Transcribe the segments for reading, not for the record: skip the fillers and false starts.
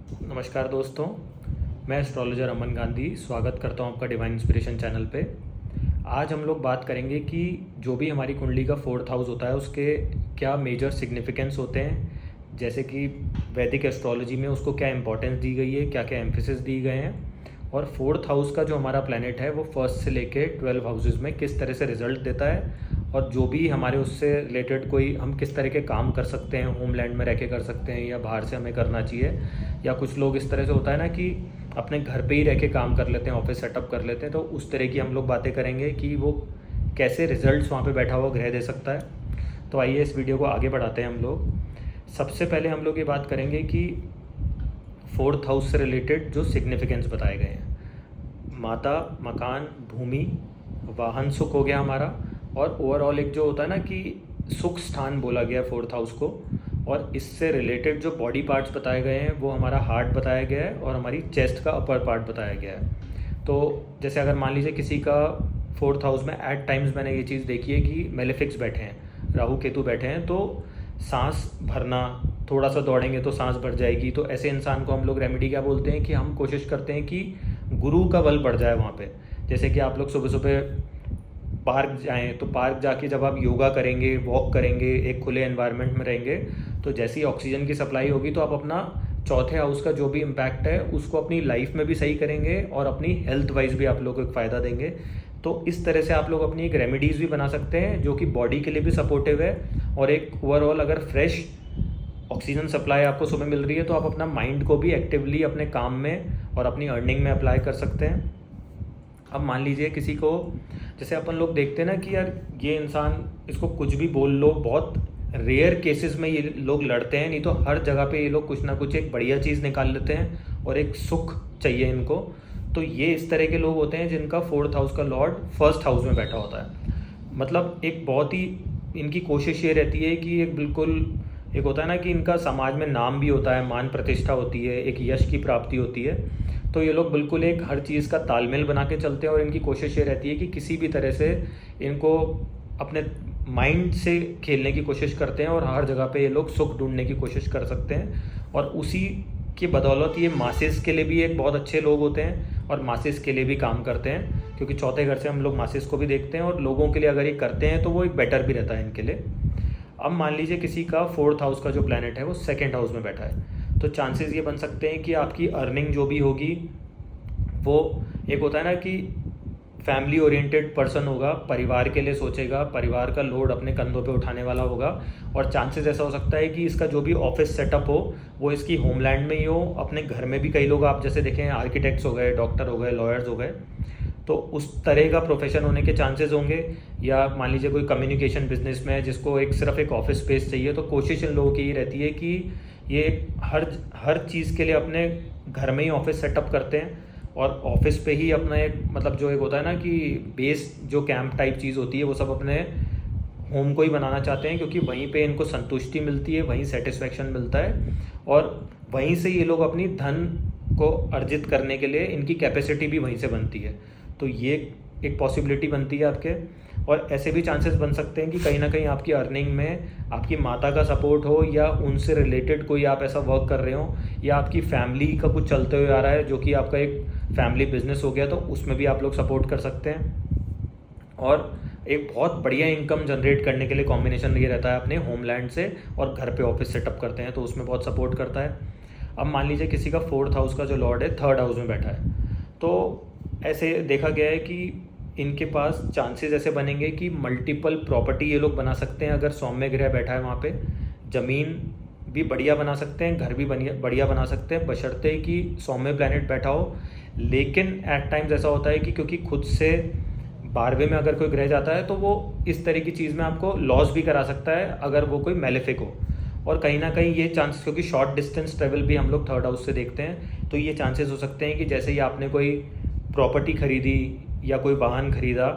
नमस्कार दोस्तों, मैं एस्ट्रोलॉजर अमन गांधी स्वागत करता हूं आपका डिवाइन इंस्पिरेशन चैनल पे। आज हम लोग बात करेंगे कि जो भी हमारी कुंडली का फोर्थ हाउस होता है उसके क्या मेजर सिग्निफिकेंस होते हैं, जैसे कि वैदिक एस्ट्रोलॉजी में उसको क्या इंपॉर्टेंस दी गई है, क्या क्या एम्फेसिस दी गए हैं, और फोर्थ हाउस का जो हमारा प्लैनेट है वो फर्स्ट से लेके 12 हाउसेज में किस तरह से रिजल्ट देता है, और जो भी हमारे उससे रिलेटेड कोई हम किस तरह के काम कर सकते हैं, होमलैंड में रह के कर सकते हैं या बाहर से हमें करना चाहिए, या कुछ लोग इस तरह से होता है ना कि अपने घर पे ही रह के काम कर लेते हैं, ऑफिस सेटअप कर लेते हैं, तो उस तरह की हम लोग बातें करेंगे कि वो कैसे रिजल्ट्स वहाँ पे बैठा हुआ ग्रह दे सकता है। तो आइए इस वीडियो को आगे बढ़ाते हैं हम लोग। सबसे पहले हम लोग ये बात करेंगे कि फोर्थ हाउस से रिलेटेड जो सिग्निफिकेंस बताए गए हैं, माता, मकान, भूमि, वाहन सुख हो गया हमारा, और ओवरऑल एक जो होता है ना कि सुख स्थान बोला गया फोर्थ हाउस को, और इससे रिलेटेड जो बॉडी पार्ट्स बताए गए हैं वो हमारा हार्ट बताया गया है और हमारी चेस्ट का अपर पार्ट बताया गया है। तो जैसे अगर मान लीजिए किसी का फोर्थ हाउस में एट टाइम्स मैंने ये चीज़ देखी है कि मेलेफिक्स बैठे हैं, राहु केतु बैठे हैं, तो सांस भरना, थोड़ा सा दौड़ेंगे तो सांस भर जाएगी, तो ऐसे इंसान को हम लोग रेमेडी क्या बोलते हैं कि हम कोशिश करते हैं कि गुरु का बल बढ़ जाए वहाँ पे। जैसे कि आप लोग सुबह सुबह पार्क जाएं, तो पार्क जाके जब आप योगा करेंगे, वॉक करेंगे, एक खुले एनवायरनमेंट में रहेंगे, तो जैसी ऑक्सीजन की सप्लाई होगी तो आप अपना चौथे हाउस का जो भी इम्पैक्ट है उसको अपनी लाइफ में भी सही करेंगे और अपनी हेल्थ वाइज भी आप लोग को एक फ़ायदा देंगे। तो इस तरह से आप लोग अपनी एक रेमेडीज़ भी बना सकते हैं जो कि बॉडी के लिए भी सपोर्टिव है, और एक ओवरऑल अगर फ्रेश ऑक्सीजन सप्लाई आपको सुबह मिल रही है तो आप अपना माइंड को भी एक्टिवली अपने काम में और अपनी अर्निंग में अप्लाई कर सकते हैं। अब मान लीजिए किसी को, जैसे अपन लोग देखते हैं ना कि यार ये इंसान, इसको कुछ भी बोल लो, बहुत रेयर केसेस में ये लोग लड़ते हैं, नहीं तो हर जगह पे ये लोग कुछ ना कुछ एक बढ़िया चीज़ निकाल लेते हैं और एक सुख चाहिए इनको। तो ये इस तरह के लोग होते हैं जिनका फोर्थ हाउस का लॉर्ड फर्स्ट हाउस में बैठा होता है। मतलब एक बहुत ही इनकी कोशिश ये रहती है कि एक बिल्कुल, एक होता है ना कि इनका समाज में नाम भी होता है, मान प्रतिष्ठा होती है, एक यश की प्राप्ति होती है, तो ये लोग बिल्कुल एक हर चीज़ का तालमेल बना के चलते हैं, और इनकी कोशिश ये रहती है कि किसी भी तरह से इनको अपने माइंड से खेलने की कोशिश करते हैं, और हर जगह पे ये लोग सुख ढूंढने की कोशिश कर सकते हैं, और उसी की बदौलत ये मासेस के लिए भी एक बहुत अच्छे लोग होते हैं और मासेस के लिए भी काम करते हैं, क्योंकि चौथे घर से हम लोग मासेस को भी देखते हैं, और लोगों के लिए अगर ये करते हैं तो वो एक बेटर भी रहता है इनके लिए। अब मान लीजिए किसी का फोर्थ हाउस का जो प्लैनेट है वो सेकेंड हाउस में बैठा है, तो चांसेस ये बन सकते हैं कि आपकी अर्निंग जो भी होगी वो, एक होता है ना कि फैमिली ओरिएंटेड पर्सन होगा, परिवार के लिए सोचेगा, परिवार का लोड अपने कंधों पे उठाने वाला होगा, और चांसेस ऐसा हो सकता है कि इसका जो भी ऑफिस सेटअप हो वो इसकी होमलैंड में ही हो, अपने घर में भी कई लोग आप जैसे देखें आर्किटेक्ट्स हो गए, डॉक्टर हो गए, लॉयर्स हो गए, तो उस तरह का प्रोफेशन होने के चांसेस होंगे। या मान लीजिए कोई कम्युनिकेशन बिजनेस में है जिसको एक सिर्फ एक ऑफिस स्पेस चाहिए, तो कोशिश इन लोगों की ये रहती है कि ये हर हर चीज़ के लिए अपने घर में ही ऑफिस सेटअप करते हैं, और ऑफिस पे ही अपना एक, मतलब जो एक होता है ना कि बेस जो कैंप टाइप चीज़ होती है वो सब अपने होम को ही बनाना चाहते हैं, क्योंकि वहीं पे इनको संतुष्टि मिलती है, वहीं सेटिस्फैक्शन मिलता है, और वहीं से ये लोग अपनी धन को अर्जित करने के लिए इनकी कैपेसिटी भी वहीं से बनती है। तो ये एक पॉसिबिलिटी बनती है आपके, और ऐसे भी चांसेस बन सकते हैं कि कहीं ना कहीं आपकी अर्निंग में आपकी माता का सपोर्ट हो, या उनसे रिलेटेड कोई आप ऐसा वर्क कर रहे हो, या आपकी फैमिली का कुछ चलते हुए आ रहा है जो कि आपका एक फैमिली बिजनेस हो गया, तो उसमें भी आप लोग सपोर्ट कर सकते हैं। और एक बहुत बढ़िया इनकम जनरेट करने के लिए कॉम्बिनेशन ये रहता है अपने होमलैंड से, और घर पे ऑफिस सेटअप करते हैं तो उसमें बहुत सपोर्ट करता है। अब मान लीजिए किसी का फोर्थ हाउस का जो लॉर्ड है थर्ड हाउस में बैठा है, तो ऐसे देखा गया है कि इनके पास चांसेस ऐसे बनेंगे कि मल्टीपल प्रॉपर्टी ये लोग बना सकते हैं। अगर सौम्य ग्रह बैठा है वहाँ पे, ज़मीन भी बढ़िया बना सकते हैं, घर भी बढ़िया बना सकते हैं, बशर्ते कि सौम्य प्लैनेट बैठा हो। लेकिन एट टाइम्स ऐसा होता है कि क्योंकि खुद से 12वें में अगर कोई ग्रह जाता है तो वो इस तरह की चीज़ में आपको लॉस भी करा सकता है अगर वो कोई मेलेफिक हो, और कहीं ना कहीं ये चांसेस, क्योंकि शॉर्ट डिस्टेंस ट्रेवल भी हम लोग थर्ड हाउस से देखते हैं, तो ये चांसेस हो सकते हैं कि जैसे ही आपने कोई प्रॉपर्टी खरीदी या कोई वाहन खरीदा,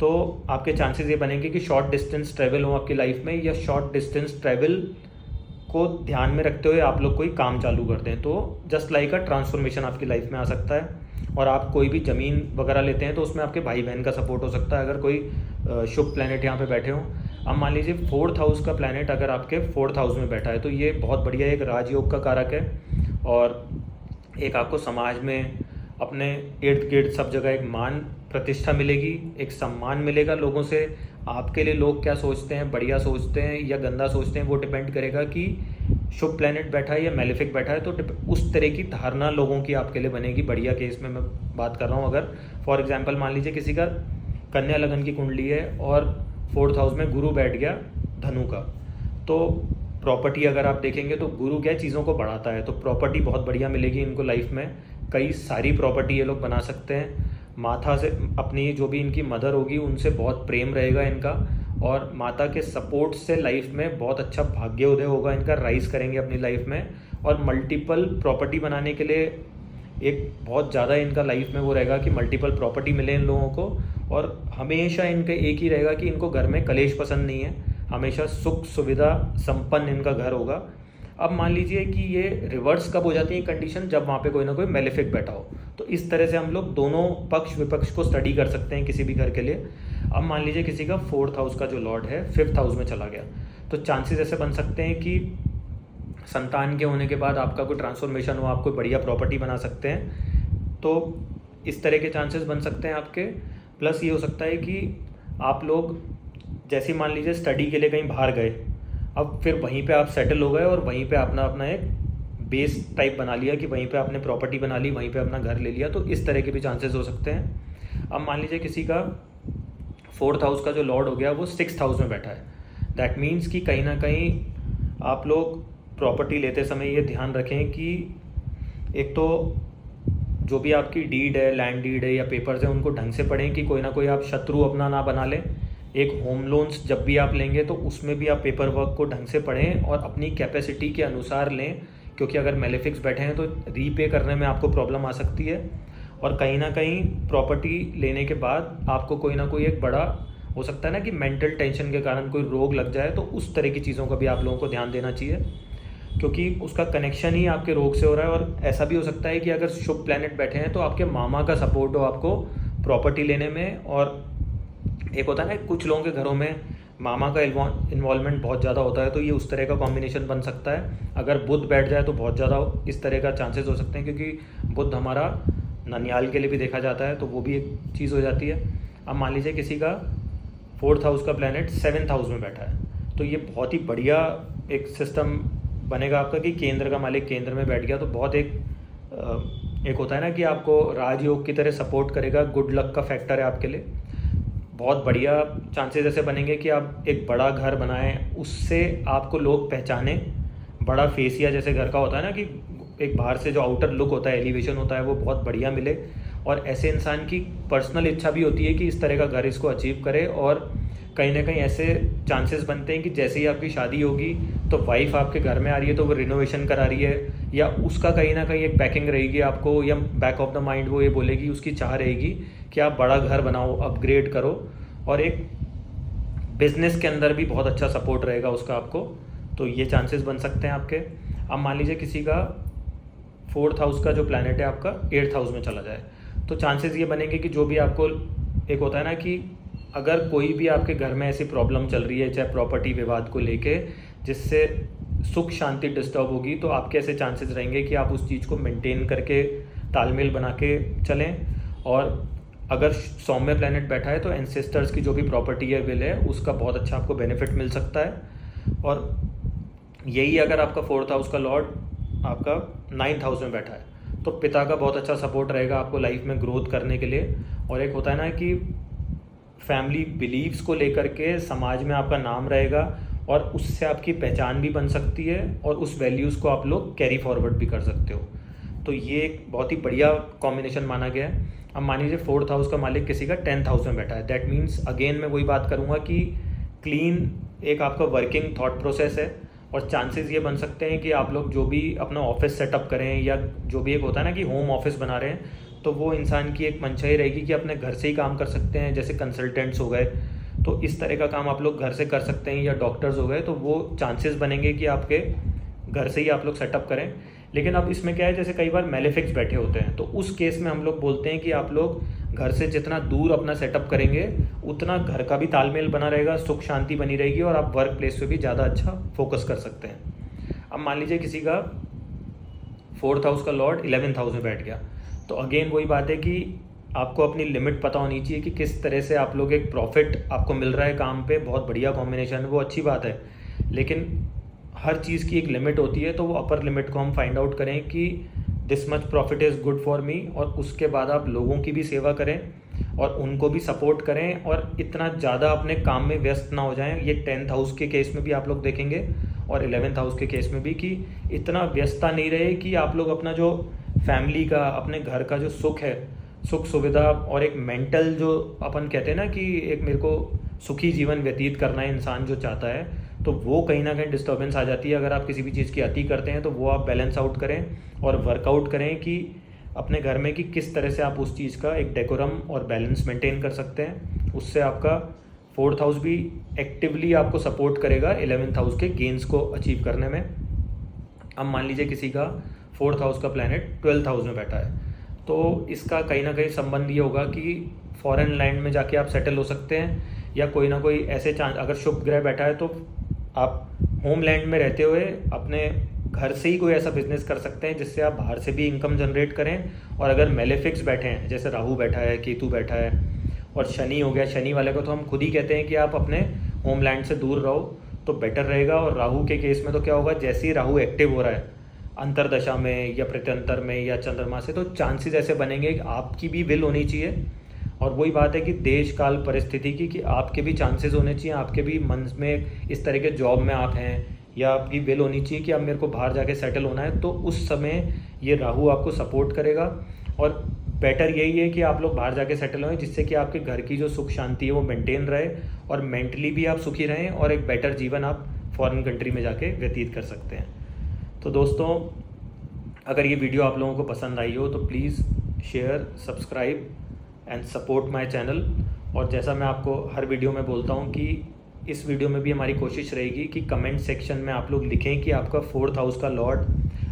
तो आपके चांसेस ये बनेंगे कि शॉर्ट डिस्टेंस ट्रैवल हो आपकी लाइफ में, या शॉर्ट डिस्टेंस ट्रैवल को ध्यान में रखते हुए आप लोग कोई काम चालू कर दें, तो जस्ट लाइक अ ट्रांसफॉर्मेशन आपकी लाइफ में आ सकता है। और आप कोई भी ज़मीन वगैरह लेते हैं तो उसमें आपके भाई बहन का सपोर्ट हो सकता है, अगर कोई शुभ प्लैनेट यहाँ पे बैठे हों। अब मान लीजिए फोर्थ हाउस का प्लैनेट अगर आपके फोर्थ हाउस में बैठा है, तो ये बहुत बढ़िया एक राजयोग का कारक है, और एक आपको समाज में अपने इर्द गिर्द सब जगह एक मान प्रतिष्ठा मिलेगी, एक सम्मान मिलेगा लोगों से। आपके लिए लोग क्या सोचते हैं, बढ़िया सोचते हैं या गंदा सोचते हैं, वो डिपेंड करेगा कि शुभ प्लैनेट बैठा है या मेलेफिक बैठा है। तो उस तरह की धारणा लोगों की आपके लिए बनेगी। बढ़िया केस में मैं बात कर रहा हूँ। अगर फॉर एग्जांपल मान लीजिए किसी का कन्या लगन की कुंडली है और 4th हाउस में गुरु बैठ गया धनु का, तो प्रॉपर्टी अगर आप देखेंगे तो गुरु क्या चीज़ों को बढ़ाता है, तो प्रॉपर्टी बहुत बढ़िया मिलेगी इनको लाइफ में। कई सारी प्रॉपर्टी ये लोग बना सकते हैं। माता से अपनी जो भी इनकी मदर होगी उनसे बहुत प्रेम रहेगा इनका, और माता के सपोर्ट से लाइफ में बहुत अच्छा भाग्योदय होगा इनका, राइज करेंगे अपनी लाइफ में। और मल्टीपल प्रॉपर्टी बनाने के लिए एक बहुत ज़्यादा इनका लाइफ में वो रहेगा कि मल्टीपल प्रॉपर्टी मिले इन लोगों को। और हमेशा इनका एक ही रहेगा कि इनको घर में कलेश पसंद नहीं है, हमेशा सुख सुविधा संपन्न इनका घर होगा। अब मान लीजिए कि ये रिवर्स कब हो जाती है कंडीशन, जब वहाँ पे कोई ना कोई मेलेफिक बैठा हो। तो इस तरह से हम लोग दोनों पक्ष विपक्ष को स्टडी कर सकते हैं किसी भी घर के लिए। अब मान लीजिए किसी का 4th हाउस का जो लॉर्ड है 5th हाउस में चला गया, तो चांसेस ऐसे बन सकते हैं कि संतान के होने के बाद आपका कोई ट्रांसफॉर्मेशन हो, आप कोई बढ़िया प्रॉपर्टी बना सकते हैं। तो इस तरह के चांसेस बन सकते हैं आपके। प्लस ये हो सकता है कि आप लोग जैसे मान लीजिए स्टडी के लिए कहीं बाहर गए, अब फिर वहीं पे आप सेटल हो गए और वहीं पे अपना अपना एक बेस टाइप बना लिया कि वहीं पे आपने प्रॉपर्टी बना ली, वहीं पे अपना घर ले लिया। तो इस तरह के भी चांसेस हो सकते हैं। अब मान लीजिए किसी का 4th हाउस का जो लॉर्ड हो गया वो 6th हाउस में बैठा है। दैट मीन्स कि कहीं ना कहीं आप लोग प्रॉपर्टी लेते समय ये ध्यान रखें कि एक तो जो भी आपकी डीड है, लैंड डीड है या पेपर्स हैं, उनको ढंग से पढ़ें कि कोई ना कोई आप शत्रु अपना ना बना लें। एक होम लोन्स जब भी आप लेंगे तो उसमें भी आप पेपर वर्क को ढंग से पढ़ें और अपनी कैपेसिटी के अनुसार लें, क्योंकि अगर मेलेफिक्स बैठे हैं तो रीपे करने में आपको प्रॉब्लम आ सकती है। और कहीं ना कहीं प्रॉपर्टी लेने के बाद आपको कोई ना कोई एक बड़ा हो सकता है ना कि मेंटल टेंशन के कारण कोई रोग लग जाए, तो उस तरह की चीज़ों का भी आप लोगों को ध्यान देना चाहिए, क्योंकि उसका कनेक्शन ही आपके रोग से हो रहा है। और ऐसा भी हो सकता है कि अगर शुभ प्लैनेट बैठे हैं तो आपके मामा का सपोर्ट हो आपको प्रॉपर्टी लेने में। और एक होता है ना कुछ लोगों के घरों में मामा का इन्वॉल्वमेंट बहुत ज़्यादा होता है, तो ये उस तरह का कॉम्बिनेशन बन सकता है। अगर बुध बैठ जाए तो बहुत ज़्यादा इस तरह का चांसेस हो सकते हैं, क्योंकि बुध हमारा ननिहाल के लिए भी देखा जाता है, तो वो भी एक चीज़ हो जाती है। अब मान लीजिए किसी का 4th हाउस का प्लैनेट 7th हाउस में बैठा है, तो ये बहुत ही बढ़िया एक सिस्टम बनेगा आपका कि केंद्र का मालिक केंद्र में बैठ गया, तो बहुत एक होता है ना कि आपको राजयोग की तरह सपोर्ट करेगा, गुड लक का फैक्टर है आपके लिए। बहुत बढ़िया चांसेस ऐसे बनेंगे कि आप एक बड़ा घर बनाएं, उससे आपको लोग पहचाने। बड़ा फेसिया जैसे घर का होता है ना कि एक बाहर से जो आउटर लुक होता है, एलिवेशन होता है, वो बहुत बढ़िया मिले। और ऐसे इंसान की पर्सनल इच्छा भी होती है कि इस तरह का घर इसको अचीव करे। और कहीं ना कहीं ऐसे चांसेस बनते हैं कि जैसे ही आपकी शादी होगी तो वाइफ आपके घर में आ रही है तो वो रिनोवेशन करा रही है, या उसका कहीं ना कहीं एक पैकिंग रहेगी आपको, या बैक ऑफ द माइंड वो ये बोलेगी, उसकी चाह रहेगी कि आप बड़ा घर बनाओ, अपग्रेड करो। और एक बिजनेस के अंदर भी बहुत अच्छा सपोर्ट रहेगा उसका आपको। तो ये चांसेस बन सकते हैं आपके। अब मान लीजिए किसी का 4th हाउस का जो प्लैनेट है आपका 8th हाउस में चला जाए, तो चांसेस ये बनेंगे कि जो भी आपको एक होता है ना कि अगर कोई भी आपके घर में ऐसी प्रॉब्लम चल रही है, चाहे प्रॉपर्टी विवाद को लेके, जिससे सुख शांति डिस्टर्ब होगी, तो आपके ऐसे चांसेस रहेंगे कि आप उस चीज़ को मेंटेन करके तालमेल बना के चलें। और अगर सौम्य प्लैनेट बैठा है तो एंसेस्टर्स की जो भी प्रॉपर्टी है, विल है, उसका बहुत अच्छा आपको बेनिफिट मिल सकता है। और यही अगर आपका 4th हाउस का लॉर्ड आपका 9th हाउस में बैठा है तो पिता का बहुत अच्छा सपोर्ट रहेगा आपको लाइफ में ग्रोथ करने के लिए। और एक होता है ना कि फैमिली बिलीव्स को लेकर के समाज में आपका नाम रहेगा और उससे आपकी पहचान भी बन सकती है और उस वैल्यूज़ को आप लोग कैरी फॉरवर्ड भी कर सकते हो। तो ये एक बहुत ही बढ़िया कॉम्बिनेशन माना गया है। अब मान लीजिए 4th हाउस का मालिक किसी का 10th हाउस में बैठा है, दैट मीन्स अगेन मैं वही बात करूँगा कि क्लीन एक आपका वर्किंग थॉट प्रोसेस है। और चांसेस ये बन सकते हैं कि आप लोग जो भी अपना ऑफिस सेटअप करें, या जो भी एक होता है ना कि होम ऑफिस बना रहे हैं, तो वो इंसान की एक मंशा ही रहेगी कि अपने घर से ही काम कर सकते हैं। जैसे कंसल्टेंट्स हो गए, तो इस तरह का काम आप लोग घर से कर सकते हैं, या डॉक्टर्स हो गए, तो वो चांसेस बनेंगे कि आपके घर से ही आप लोग सेटअप करें। लेकिन अब इसमें क्या है, जैसे कई बार मेलेफिक्स बैठे होते हैं, तो उस केस में हम लोग बोलते हैं कि आप लोग घर से जितना दूर अपना सेटअप करेंगे उतना घर का भी तालमेल बना रहेगा, सुख शांति बनी रहेगी, और आप वर्क प्लेस पे भी ज़्यादा अच्छा फोकस कर सकते हैं। अब मान लीजिए किसी का फोर्थ हाउस का लॉर्ड 11th हाउस में बैठ गया। तो अगेन वही बात है कि आपको अपनी लिमिट पता होनी चाहिए कि किस तरह से आप लोग एक प्रॉफिट आपको मिल रहा है काम पे, बहुत बढ़िया कॉम्बिनेशन है, वो अच्छी बात है, लेकिन हर चीज़ की एक लिमिट होती है। तो वो अपर लिमिट को हम फाइंड आउट करें कि this much profit is good for me, और उसके बाद आप लोगों की भी सेवा करें और उनको भी सपोर्ट करें, और इतना ज़्यादा अपने काम में व्यस्त ना हो जाएं। ये 10th हाउस के केस में भी आप लोग देखेंगे और 11th हाउस के केस में भी कि इतना व्यस्तता नहीं रहे कि आप लोग अपना जो फैमिली का, अपने घर का जो सुख है, सुख सुविधा और एक मेंटल जो अपन कहते हैं ना कि एक मेरे को सुखी जीवन व्यतीत करना है इंसान जो चाहता है, तो वो कहीं ना कहीं डिस्टर्बेंस आ जाती है अगर आप किसी भी चीज़ की अति करते हैं। तो वो आप बैलेंस आउट करें और वर्कआउट करें कि अपने घर में कि किस तरह से आप उस चीज़ का एक डेकोरम और बैलेंस मेंटेन कर सकते हैं। उससे आपका फोर्थ हाउस भी एक्टिवली आपको सपोर्ट करेगा 11th हाउस के गेन्स को अचीव करने में। अब मान लीजिए किसी का फोर्थ हाउस का प्लैनेट 12th हाउस में बैठा है, तो इसका कहीं ना कहीं संबंध ये होगा कि फॉरेन लैंड में जाके आप सेटल हो सकते हैं, या कोई ना कोई ऐसे चांस, अगर शुभ ग्रह बैठा है तो आप होमलैंड में रहते हुए अपने घर से ही कोई ऐसा बिजनेस कर सकते हैं जिससे आप बाहर से भी इनकम जनरेट करें। और अगर मेलेफिक्स बैठे हैं, जैसे राहु बैठा है, केतु बैठा है और शनि हो गया, शनि वाले को तो हम खुद ही कहते हैं कि आप अपने होमलैंड से दूर रहो तो बेटर रहेगा। और राहु के केस में तो क्या होगा, जैसे ही राहु एक्टिव हो रहा है अंतरदशा में या प्रत्यंतर में या चंद्रमा से, तो चांसेस ऐसे बनेंगे कि आपकी भी विल होनी चाहिए। और वही बात है कि देश काल परिस्थिति की कि आपके भी चांसेस होने चाहिए, आपके भी मन में इस तरह के जॉब में आप हैं, या आपकी विल होनी चाहिए कि अब मेरे को बाहर जाके सेटल होना है। तो उस समय ये राहु आपको सपोर्ट करेगा, और बेटर यही है कि आप लोग बाहर जाके सेटल हों जिससे कि आपके घर की जो सुख शांति है वो मेंटेन रहे, और मेंटली भी आप सुखी रहें, और एक बेटर जीवन आप फॉरेन कंट्री में जाके व्यतीत कर सकते हैं। तो दोस्तों, अगर ये वीडियो आप लोगों को पसंद आई हो तो please share, subscribe and support my channel. और जैसा मैं आपको हर वीडियो में बोलता हूँ कि इस वीडियो में भी हमारी कोशिश रहेगी कि कमेंट सेक्शन में आप लोग लिखें कि आपका फोर्थ हाउस का लॉर्ड,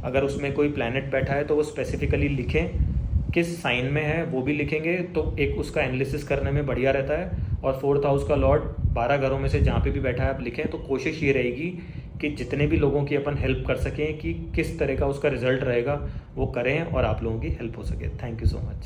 अगर उसमें कोई प्लैनेट बैठा है तो वो स्पेसिफिकली लिखें, किस साइन में है वो भी लिखेंगे, तो एक उसका एनालिसिस करने में बढ़िया रहता है। और फोर्थ हाउस का लॉर्ड 12 घरों में से जहाँ पे भी बैठा है आप लिखें। तो कोशिश ये रहेगी कि जितने भी लोगों की अपन हेल्प कर सकें कि किस तरह का उसका रिजल्ट रहेगा वो करें और आप लोगों की हेल्प हो सके। Thank you so much.